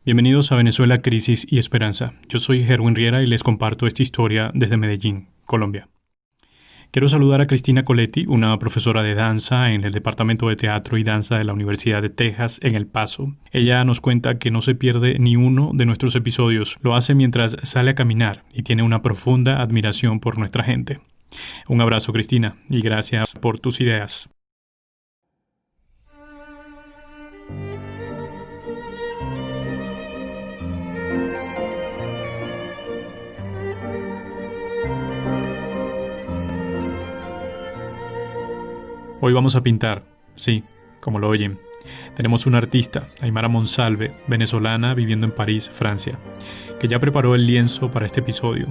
Bienvenidos a Venezuela, Crisis y Esperanza. Yo soy Gerwin Riera y les comparto esta historia desde Medellín, Colombia. Quiero saludar a Cristina Coletti, una profesora de danza en el Departamento de Teatro y Danza de la Universidad de Texas en El Paso. Ella nos cuenta que no se pierde ni uno de nuestros episodios. Lo hace mientras sale a caminar y tiene una profunda admiración por nuestra gente. Un abrazo, Cristina, y gracias por tus ideas. Hoy vamos a pintar, sí, como lo oyen. Tenemos una artista, Aymara Monsalve, venezolana viviendo en París, Francia, que ya preparó el lienzo para este episodio.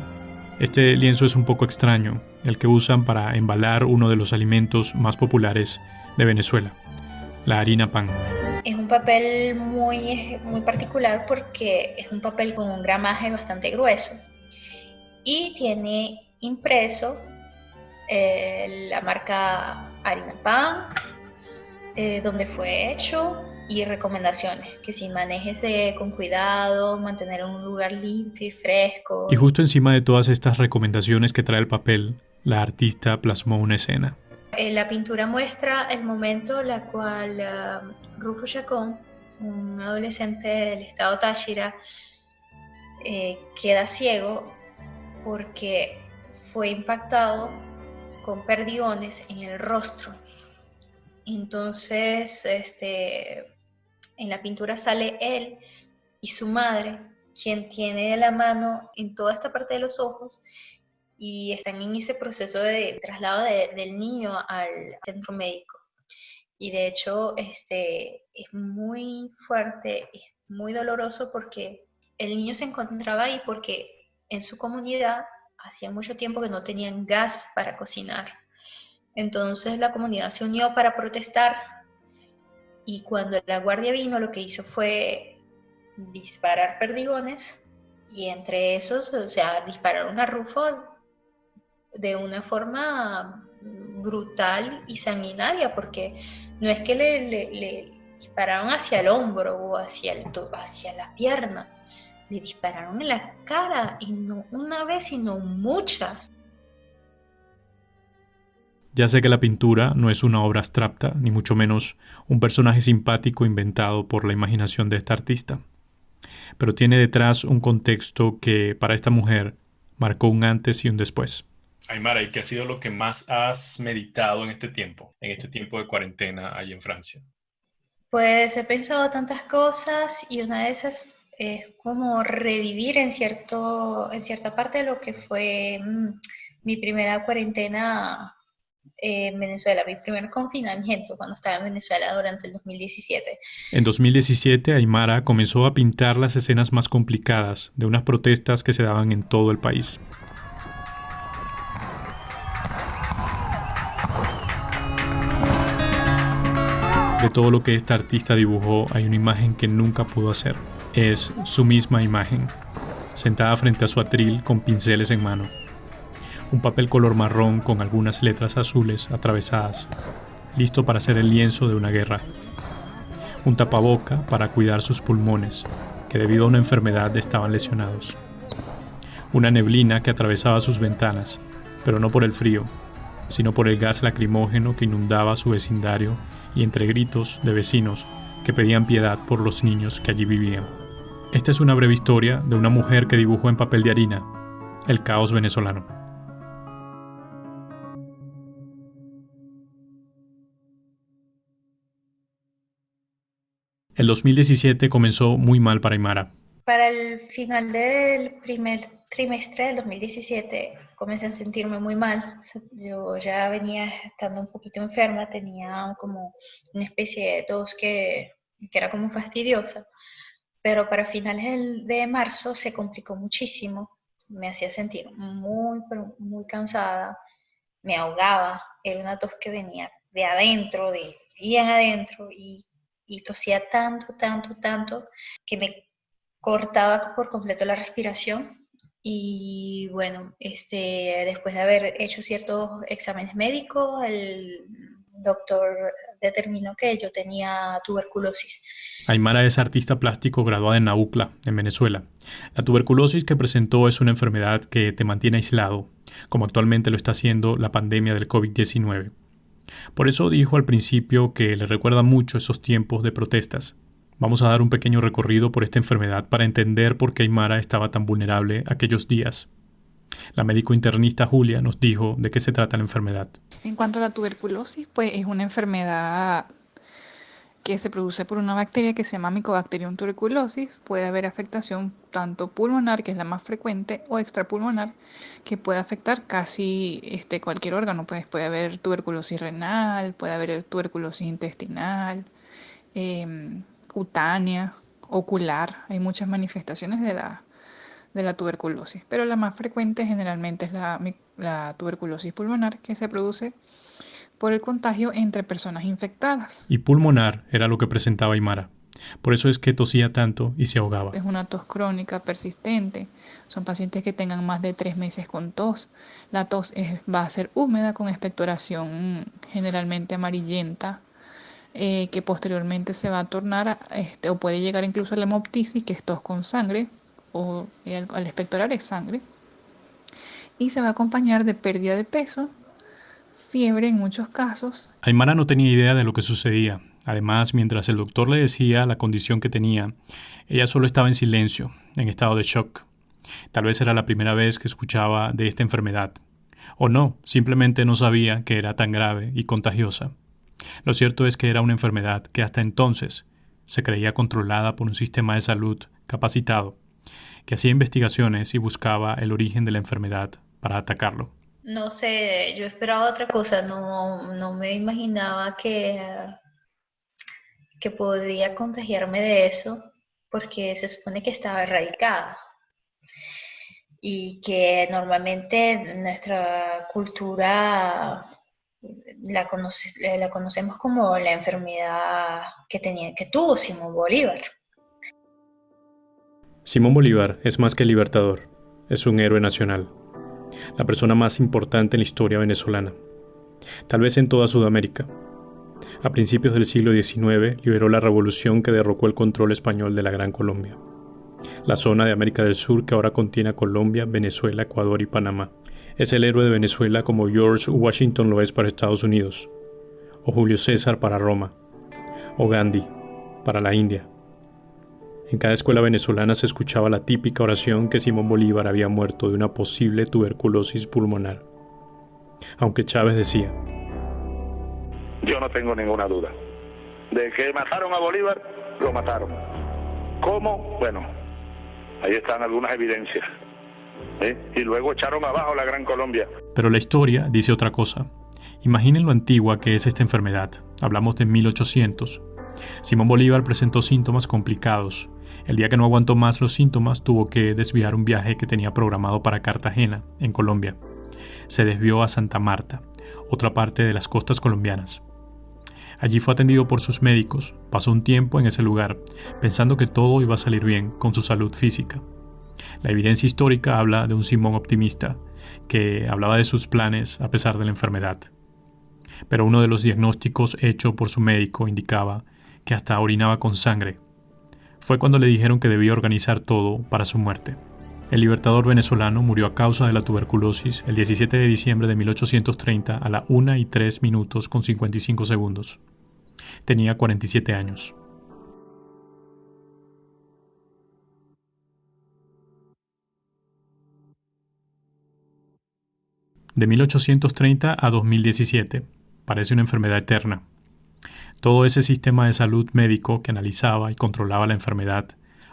Este lienzo es un poco extraño, el que usan para embalar uno de los alimentos más populares de Venezuela, la harina pan. Es un papel muy particular porque es un papel con un gramaje bastante grueso y tiene impreso la marca Harina Pan, donde fue hecho y recomendaciones, que si manéjese con cuidado, mantener en un lugar limpio y fresco. Y justo encima de todas estas recomendaciones que trae el papel, la artista plasmó una escena. La pintura muestra el momento en el cual Rufo Chacón, un adolescente del estado Táchira, queda ciego porque fue impactado con perdigones en el rostro. Entonces, en la pintura sale él y su madre, quien tiene la mano en toda esta parte de los ojos y están en ese proceso de traslado del niño al centro médico. Y de hecho, es muy fuerte, es muy doloroso porque el niño se encontraba ahí porque en su comunidad hacía mucho tiempo que no tenían gas para cocinar. Entonces la comunidad se unió para protestar y cuando la guardia vino lo que hizo fue disparar perdigones y entre esos, dispararon a Rufo de una forma brutal y sanguinaria porque no es que le dispararon hacia el hombro o hacia la pierna, le dispararon en la cara y no una vez sino muchas. Ya sé que la pintura no es una obra abstracta, ni mucho menos un personaje simpático inventado por la imaginación de esta artista, pero tiene detrás un contexto que para esta mujer marcó un antes y un después. Aymara, ¿y qué ha sido lo que más has meditado en este tiempo de cuarentena ahí en Francia? Pues he pensado tantas cosas y una de esas es como revivir en cierta parte de lo que fue mi primera cuarentena en Venezuela, mi primer confinamiento cuando estaba en Venezuela durante el 2017. En 2017, Aymara comenzó a pintar las escenas más complicadas de unas protestas que se daban en todo el país. De todo lo que esta artista dibujó hay una imagen que nunca pudo hacer. Es su misma imagen, sentada frente a su atril con pinceles en mano. Un papel color marrón con algunas letras azules atravesadas, listo para hacer el lienzo de una guerra. Un tapaboca para cuidar sus pulmones, que debido a una enfermedad estaban lesionados. Una neblina que atravesaba sus ventanas, pero no por el frío, sino por el gas lacrimógeno que inundaba su vecindario y entre gritos de vecinos que pedían piedad por los niños que allí vivían. Esta es una breve historia de una mujer que dibujó en papel de harina el caos venezolano. El 2017 comenzó muy mal para Aymara. Para el final del primer trimestre del 2017 comencé a sentirme muy mal. Yo ya venía estando un poquito enferma, tenía como una especie de tos que era como fastidiosa, pero para finales de marzo se complicó muchísimo. Me hacía sentir pero muy cansada, me ahogaba, era una tos que venía de adentro, de bien adentro, y tosía tanto, que me cortaba por completo la respiración. Y bueno, después de haber hecho ciertos exámenes médicos, el doctor determinó que yo tenía tuberculosis. Aymara es artista plástico graduada en la UCLA, en Venezuela. La tuberculosis que presentó es una enfermedad que te mantiene aislado, como actualmente lo está haciendo la pandemia del COVID-19. Por eso dijo al principio que le recuerda mucho esos tiempos de protestas. Vamos a dar un pequeño recorrido por esta enfermedad para entender por qué Aymara estaba tan vulnerable aquellos días. La médico internista Julia nos dijo de qué se trata la enfermedad. En cuanto a la tuberculosis, pues es una enfermedad que se produce por una bacteria que se llama Mycobacterium tuberculosis. Puede haber afectación tanto pulmonar, que es la más frecuente, o extrapulmonar, que puede afectar casi cualquier órgano. Pues puede haber tuberculosis renal, puede haber tuberculosis intestinal, cutánea, ocular. Hay muchas manifestaciones de la tuberculosis, pero la más frecuente generalmente es la tuberculosis pulmonar, que se produce por el contagio entre personas infectadas. Y pulmonar era lo que presentaba Aymara. Por eso es que tosía tanto y se ahogaba. Es una tos crónica persistente. Son pacientes que tengan más de 3 meses con tos. La tos va a ser húmeda con expectoración generalmente amarillenta, que posteriormente se va a tornar o puede llegar incluso a la hemoptisis, que es tos con sangre, o al expectorar es sangre, y se va a acompañar de pérdida de peso, fiebre en muchos casos. Aymara no tenía idea de lo que sucedía. Además, mientras el doctor le decía la condición que tenía, ella solo estaba en silencio, en estado de shock. Tal vez era la primera vez que escuchaba de esta enfermedad. O no, simplemente no sabía que era tan grave y contagiosa. Lo cierto es que era una enfermedad que hasta entonces se creía controlada por un sistema de salud capacitado, que hacía investigaciones y buscaba el origen de la enfermedad para atacarlo. No sé, yo esperaba otra cosa, no me imaginaba que podría contagiarme de eso, porque se supone que estaba erradicada y que normalmente nuestra cultura la conocemos como la enfermedad que tuvo Simón Bolívar. Simón Bolívar es más que libertador, es un héroe nacional, la persona más importante en la historia venezolana, tal vez en toda Sudamérica. A principios del siglo XIX liberó la revolución que derrocó el control español de la Gran Colombia, la zona de América del Sur que ahora contiene a Colombia, Venezuela, Ecuador y Panamá. Es el héroe de Venezuela como George Washington lo es para Estados Unidos, o Julio César para Roma, o Gandhi para la India. En cada escuela venezolana se escuchaba la típica oración que Simón Bolívar había muerto de una posible tuberculosis pulmonar. Aunque Chávez decía: yo no tengo ninguna duda. De que mataron a Bolívar, lo mataron. ¿Cómo? Bueno, ahí están algunas evidencias. Y luego echaron abajo la Gran Colombia. Pero la historia dice otra cosa. Imaginen lo antigua que es esta enfermedad. Hablamos de 1800. Simón Bolívar presentó síntomas complicados. El día que no aguantó más los síntomas, tuvo que desviar un viaje que tenía programado para Cartagena, en Colombia. Se desvió a Santa Marta, otra parte de las costas colombianas. Allí fue atendido por sus médicos. Pasó un tiempo en ese lugar, pensando que todo iba a salir bien con su salud física. La evidencia histórica habla de un Simón optimista, que hablaba de sus planes a pesar de la enfermedad. Pero uno de los diagnósticos hecho por su médico indicaba que hasta orinaba con sangre. Fue cuando le dijeron que debía organizar todo para su muerte. El libertador venezolano murió a causa de la tuberculosis el 17 de diciembre de 1830 a la 1:03 con 55 segundos. Tenía 47 años. De 1830 a 2017. Parece una enfermedad eterna. Todo ese sistema de salud médico que analizaba y controlaba la enfermedad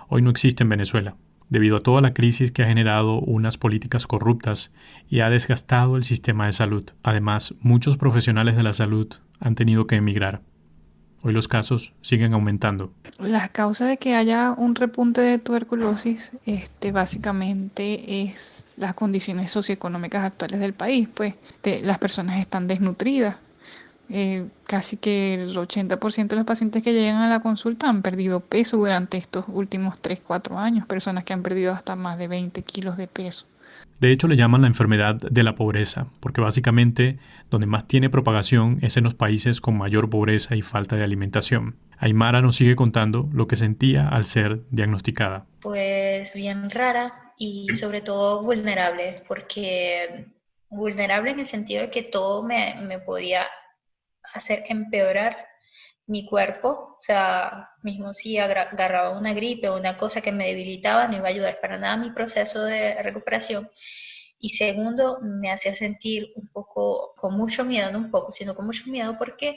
hoy no existe en Venezuela, debido a toda la crisis que ha generado unas políticas corruptas y ha desgastado el sistema de salud. Además, muchos profesionales de la salud han tenido que emigrar. Hoy los casos siguen aumentando. Las causas de que haya un repunte de tuberculosis, básicamente es las condiciones socioeconómicas actuales del país. Pues las personas están desnutridas. Casi que el 80% de los pacientes que llegan a la consulta han perdido peso durante estos últimos 3-4 años. Personas que han perdido hasta más de 20 kilos de peso. De hecho, le llaman la enfermedad de la pobreza, porque básicamente donde más tiene propagación es en los países con mayor pobreza y falta de alimentación. Aymara nos sigue contando lo que sentía al ser diagnosticada. Pues bien rara y sobre todo vulnerable, porque vulnerable en el sentido de que todo me podía hacer empeorar mi cuerpo, o sea, mismo si agarraba una gripe o una cosa que me debilitaba, no iba a ayudar para nada mi proceso de recuperación. Y segundo, me hacía sentir un poco, con mucho miedo, no un poco, sino con mucho miedo porque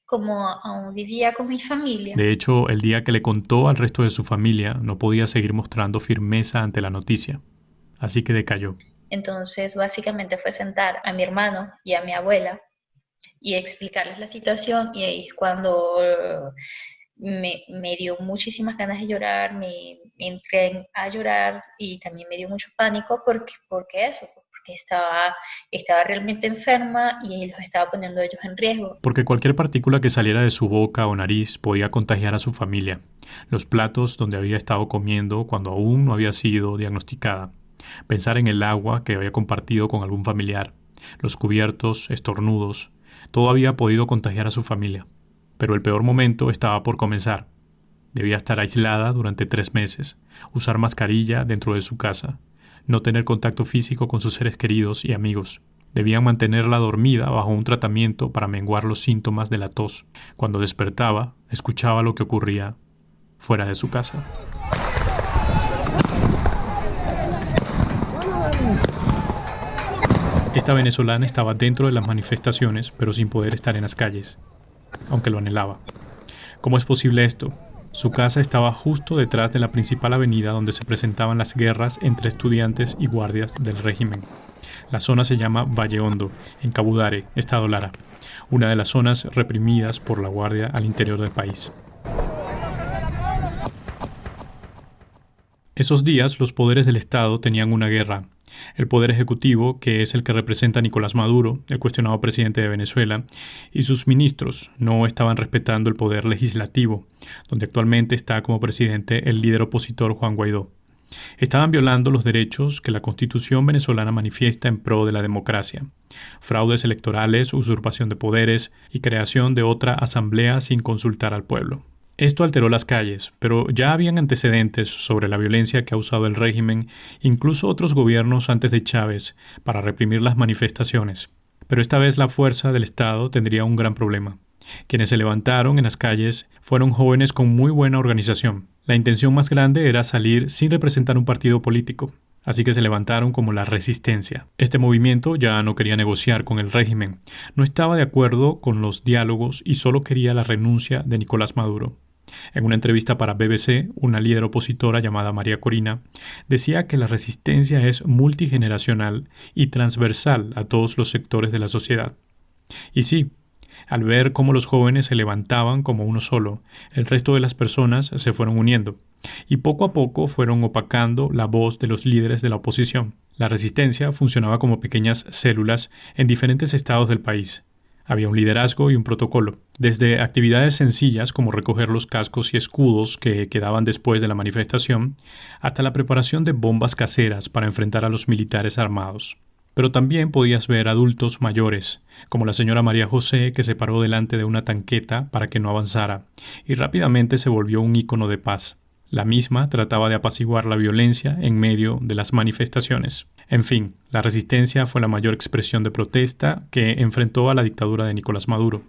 como aún vivía con mi familia. De hecho, el día que le contó al resto de su familia, no podía seguir mostrando firmeza ante la noticia, así que decayó. Entonces, básicamente fue sentar a mi hermano y a mi abuela y explicarles la situación, y ahí es cuando me dio muchísimas ganas de llorar, me entré a llorar y también me dio mucho pánico porque estaba realmente enferma y los estaba poniendo ellos en riesgo. Porque cualquier partícula que saliera de su boca o nariz podía contagiar a su familia, los platos donde había estado comiendo cuando aún no había sido diagnosticada, pensar en el agua que había compartido con algún familiar, los cubiertos, estornudos, todo había podido contagiar a su familia. Pero el peor momento estaba por comenzar. Debía estar aislada durante 3 meses, usar mascarilla dentro de su casa, no tener contacto físico con sus seres queridos y amigos. Debían mantenerla dormida bajo un tratamiento para menguar los síntomas de la tos. Cuando despertaba, escuchaba lo que ocurría fuera de su casa. Esta venezolana estaba dentro de las manifestaciones, pero sin poder estar en las calles, aunque lo anhelaba. ¿Cómo es posible esto? Su casa estaba justo detrás de la principal avenida donde se presentaban las guerras entre estudiantes y guardias del régimen. La zona se llama Valle Hondo, en Cabudare, estado Lara, una de las zonas reprimidas por la guardia al interior del país. Esos días los poderes del Estado tenían una guerra. El poder ejecutivo, que es el que representa a Nicolás Maduro, el cuestionado presidente de Venezuela, y sus ministros no estaban respetando el poder legislativo, donde actualmente está como presidente el líder opositor Juan Guaidó. Estaban violando los derechos que la Constitución venezolana manifiesta en pro de la democracia: fraudes electorales, usurpación de poderes y creación de otra asamblea sin consultar al pueblo. Esto alteró las calles, pero ya habían antecedentes sobre la violencia que ha usado el régimen, incluso otros gobiernos antes de Chávez, para reprimir las manifestaciones. Pero esta vez la fuerza del Estado tendría un gran problema. Quienes se levantaron en las calles fueron jóvenes con muy buena organización. La intención más grande era salir sin representar un partido político, así que se levantaron como la resistencia. Este movimiento ya no quería negociar con el régimen, no estaba de acuerdo con los diálogos y solo quería la renuncia de Nicolás Maduro. En una entrevista para BBC, una líder opositora llamada María Corina decía que la resistencia es multigeneracional y transversal a todos los sectores de la sociedad. Y sí, al ver cómo los jóvenes se levantaban como uno solo, el resto de las personas se fueron uniendo y poco a poco fueron opacando la voz de los líderes de la oposición. La resistencia funcionaba como pequeñas células en diferentes estados del país. Había un liderazgo y un protocolo, desde actividades sencillas como recoger los cascos y escudos que quedaban después de la manifestación, hasta la preparación de bombas caseras para enfrentar a los militares armados. Pero también podías ver adultos mayores, como la señora María José, que se paró delante de una tanqueta para que no avanzara, y rápidamente se volvió un ícono de paz. La misma trataba de apaciguar la violencia en medio de las manifestaciones. En fin, la resistencia fue la mayor expresión de protesta que enfrentó a la dictadura de Nicolás Maduro,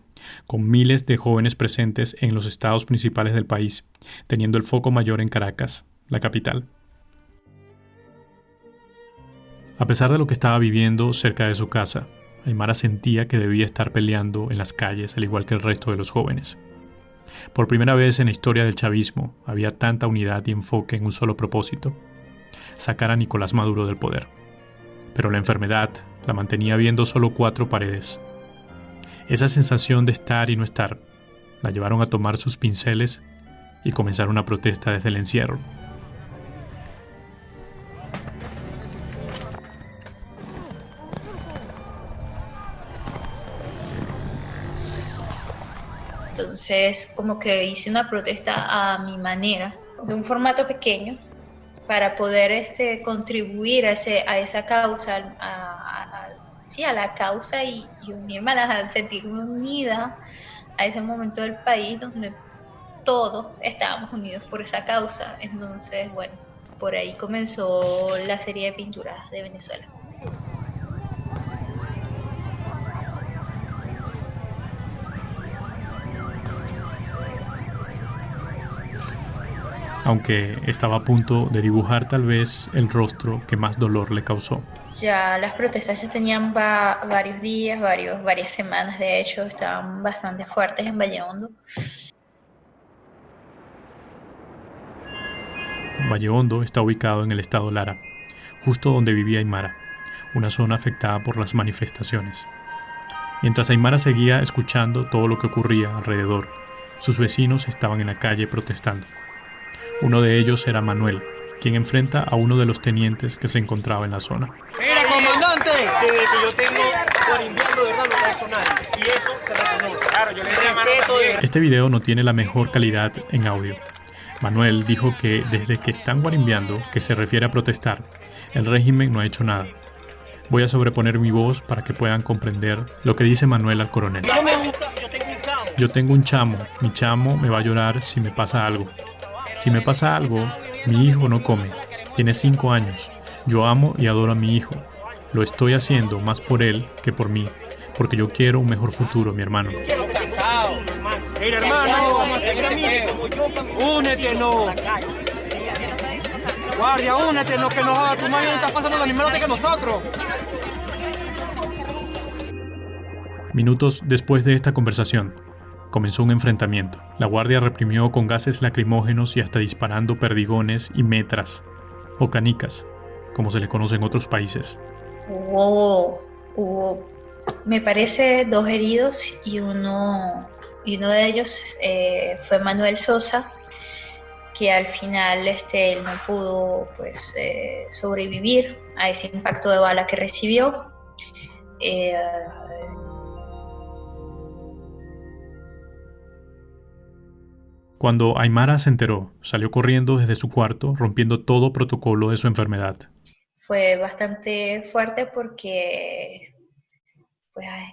con miles de jóvenes presentes en los estados principales del país, teniendo el foco mayor en Caracas, la capital. A pesar de lo que estaba viviendo cerca de su casa, Aymara sentía que debía estar peleando en las calles al igual que el resto de los jóvenes. Por primera vez en la historia del chavismo había tanta unidad y enfoque en un solo propósito: sacar a Nicolás Maduro del poder. Pero la enfermedad la mantenía viendo solo 4 paredes. Esa sensación de estar y no estar la llevaron a tomar sus pinceles y comenzar una protesta desde el encierro. Entonces, como que hice una protesta a mi manera, de un formato pequeño, para poder contribuir a esa causa, sí, a la causa y unirme a sentirme unida a ese momento del país donde todos estábamos unidos por esa causa. Entonces, bueno, por ahí comenzó la serie de pinturas de Venezuela. Aunque estaba a punto de dibujar tal vez el rostro que más dolor le causó. Ya las protestas ya tenían varios días, varias semanas, de hecho, estaban bastante fuertes en Valle Hondo. Valle Hondo está ubicado en el estado Lara, justo donde vivía Aymara, una zona afectada por las manifestaciones. Mientras Aymara seguía escuchando todo lo que ocurría alrededor, sus vecinos estaban en la calle protestando. Uno de ellos era Manuel, quien enfrenta a uno de los tenientes que se encontraba en la zona. ¡Mira, comandante! Desde que yo tengo guarimbiando, de verdad, no lo ha hecho nadie. Y eso se reconoce. Claro, yo le respeto de verdad. Este video no tiene la mejor calidad en audio. Manuel dijo que desde que están guarimbeando, que se refiere a protestar, el régimen no ha hecho nada. Voy a sobreponer mi voz para que puedan comprender lo que dice Manuel al coronel. Yo tengo un chamo. Mi chamo me va a llorar si me pasa algo. Si me pasa algo, mi hijo no come. Tiene 5 años. Yo amo y adoro a mi hijo. Lo estoy haciendo más por él que por mí, porque yo quiero un mejor futuro, mi hermano. Mira, hermano, únete, guardia, únete, no, que nos tu madre está pasando lo mismo que nosotros. Minutos después de esta conversación, comenzó un enfrentamiento. La guardia reprimió con gases lacrimógenos y hasta disparando perdigones y metras, o canicas, como se le conoce en otros países. Hubo, me parece, 2 heridos y uno de ellos fue Manuel Sosa, que al final él no pudo sobrevivir a ese impacto de bala que recibió. Cuando Aymara se enteró, salió corriendo desde su cuarto, rompiendo todo protocolo de su enfermedad. Fue bastante fuerte porque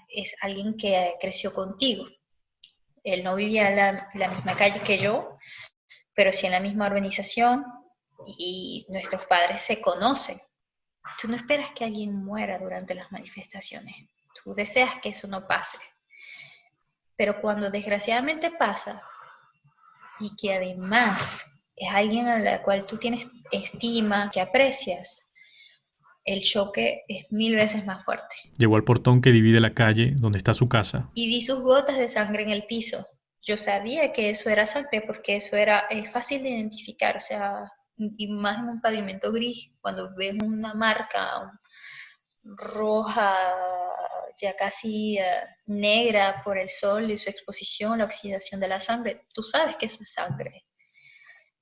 es alguien que creció contigo. Él no vivía en la misma calle que yo, pero sí en la misma urbanización, y nuestros padres se conocen. Tú no esperas que alguien muera durante las manifestaciones. Tú deseas que eso no pase. Pero cuando desgraciadamente pasa, y que además es alguien a la cual tú tienes estima, que aprecias, el choque es 1000 veces más fuerte. Llegó al portón que divide la calle donde está su casa. Y vi sus gotas de sangre en el piso. Yo sabía que eso era sangre porque es fácil de identificar, o sea, y más en un pavimento gris, cuando ves una marca roja, ya casi negra por el sol y su exposición, la oxidación de la sangre, tú sabes que eso es sangre.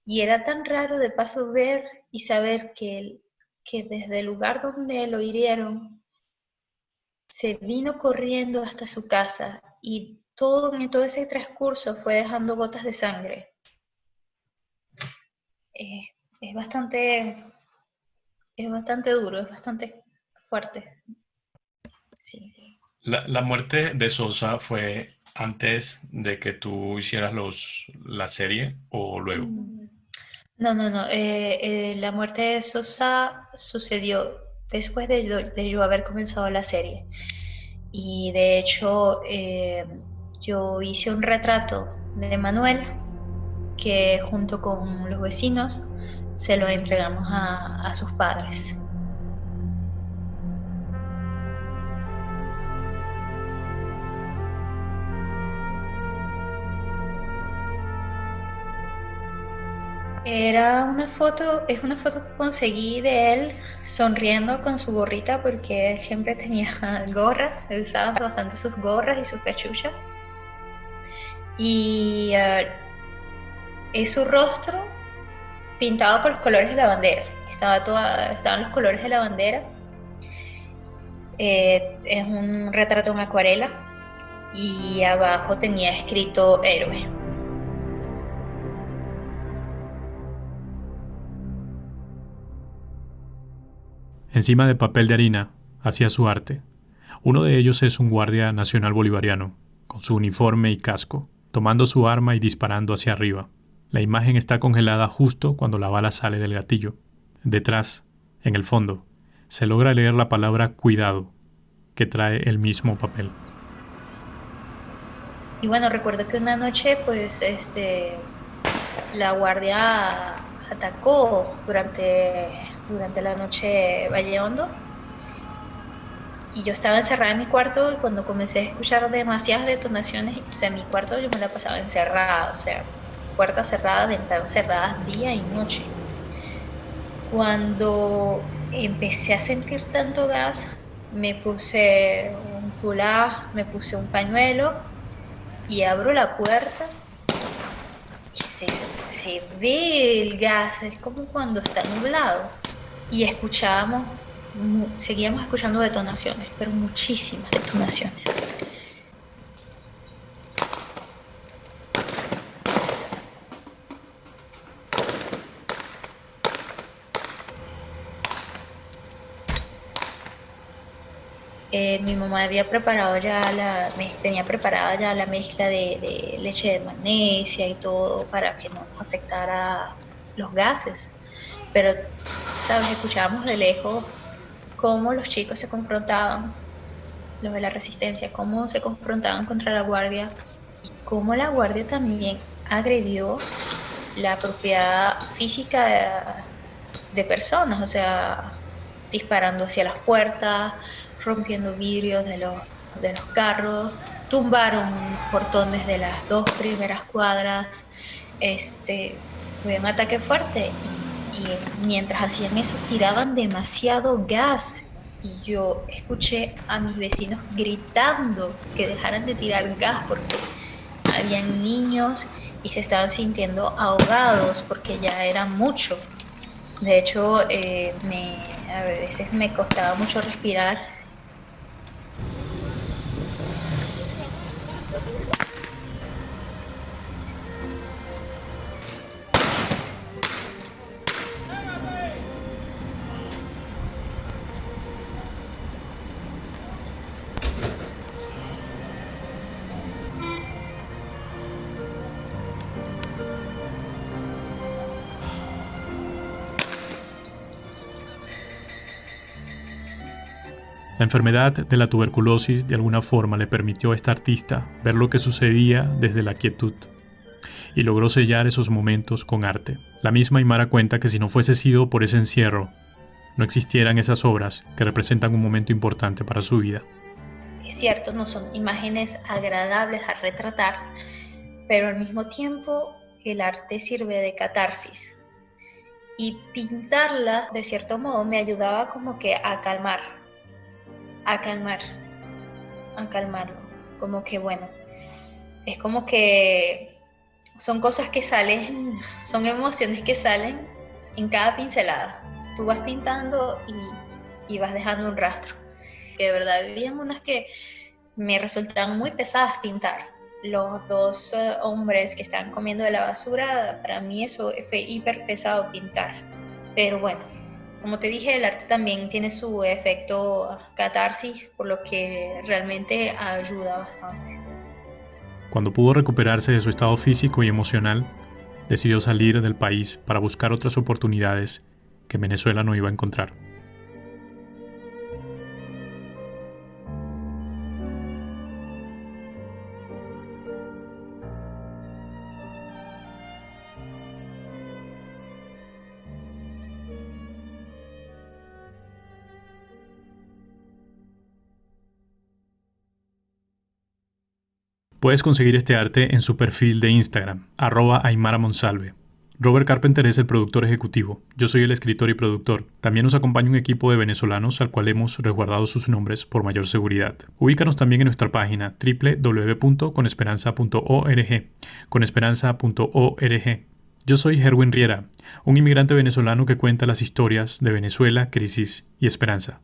Y era tan raro de paso ver y saber que desde el lugar donde lo hirieron, se vino corriendo hasta su casa y en todo ese transcurso fue dejando gotas de sangre. Es bastante duro, es bastante fuerte. Sí. La muerte de Sosa fue antes de que tú hicieras la serie o luego. No. La muerte de Sosa sucedió después de yo haber comenzado la serie. Y de hecho, yo hice un retrato de Manuel que junto con los vecinos se lo entregamos a sus padres. Es una foto que conseguí de él sonriendo con su gorrita, porque él siempre tenía gorra, él usaba bastante sus gorras y sus cachuchas. Y es su rostro pintado con los colores de la bandera. Estaban los colores de la bandera. Es un retrato en acuarela y abajo tenía escrito héroe. Encima de papel de harina, hacía su arte. Uno de ellos es un guardia nacional bolivariano, con su uniforme y casco, tomando su arma y disparando hacia arriba. La imagen está congelada justo cuando la bala sale del gatillo. Detrás, en el fondo, se logra leer la palabra cuidado, que trae el mismo papel. Y bueno, recuerdo que una noche, pues, la guardia atacó durante la noche Valle Hondo. Y yo estaba encerrada en mi cuarto y cuando comencé a escuchar demasiadas detonaciones, o sea, en mi cuarto yo me la pasaba encerrada, o sea, puertas cerradas, ventanas cerradas, día y noche. Cuando empecé a sentir tanto gas, me puse un foulard, me puse un pañuelo y abro la puerta y se ve el gas, es como cuando está nublado. Y seguíamos escuchando detonaciones, pero muchísimas detonaciones. Mi mamá había preparado tenía preparada ya la mezcla de leche de magnesia y todo para que no nos afectara los gases. Pero, ¿sabes? Escuchábamos de lejos cómo los chicos se confrontaban, los de la resistencia, cómo se confrontaban contra la guardia y cómo la guardia también agredió la propiedad física de personas, o sea, disparando hacia las puertas, rompiendo vidrios de los carros, tumbaron portones de las 2 primeras cuadras. Fue un ataque fuerte y mientras hacían eso tiraban demasiado gas y yo escuché a mis vecinos gritando que dejaran de tirar gas porque habían niños y se estaban sintiendo ahogados porque ya era mucho. De hecho, a veces me costaba mucho respirar. La enfermedad de la tuberculosis de alguna forma le permitió a esta artista ver lo que sucedía desde la quietud y logró sellar esos momentos con arte. La misma Aymara cuenta que si no fuese sido por ese encierro, no existieran esas obras que representan un momento importante para su vida. Es cierto, no son imágenes agradables a retratar, pero al mismo tiempo el arte sirve de catarsis. Y pintarlas, de cierto modo, me ayudaba como que a calmarlo. Como que bueno, es como que son cosas que salen, son emociones que salen en cada pincelada. Tú vas pintando y vas dejando un rastro. Que de verdad había unas que me resultaban muy pesadas pintar. Los 2 hombres que estaban comiendo de la basura, para mí eso fue hiper pesado pintar. Pero bueno, como te dije, el arte también tiene su efecto catarsis, por lo que realmente ayuda bastante. Cuando pudo recuperarse de su estado físico y emocional, decidió salir del país para buscar otras oportunidades que Venezuela no iba a encontrar. Puedes conseguir este arte en su perfil de Instagram, @AymaraMonsalve. Robert Carpenter es el productor ejecutivo. Yo soy el escritor y productor. También nos acompaña un equipo de venezolanos al cual hemos resguardado sus nombres por mayor seguridad. Ubícanos también en nuestra página www.conesperanza.org. Conesperanza.org. Yo soy Herwin Riera, un inmigrante venezolano que cuenta las historias de Venezuela, crisis y esperanza.